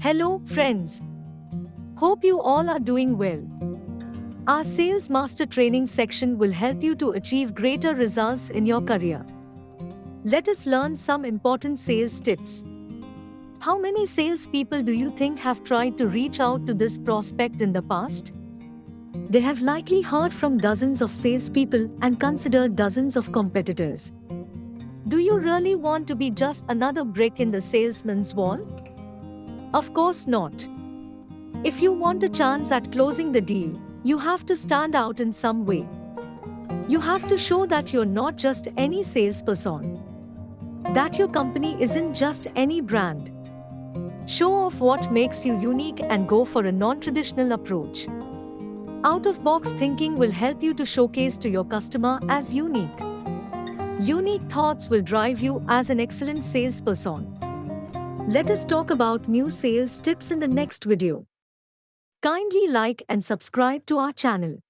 Hello, friends. Hope you all are doing well. Our Sales Master Training section will help you to achieve greater results in your career. Let us learn some important sales tips. How many salespeople do you think have tried to reach out to this prospect in the past? They have likely heard from dozens of salespeople and considered dozens of competitors. Do you really want to be just another brick in the salesman's wall? Of course not. If you want a chance at closing the deal, you have to stand out in some way. You have to show that you're not just any salesperson, that your company isn't just any brand. Show off what makes you unique and go for a non-traditional approach. Out-of-box thinking will help you to showcase to your customer as unique. Unique thoughts will drive you as an excellent salesperson. Let us talk about new sales tips in the next video. Kindly like and subscribe to our channel.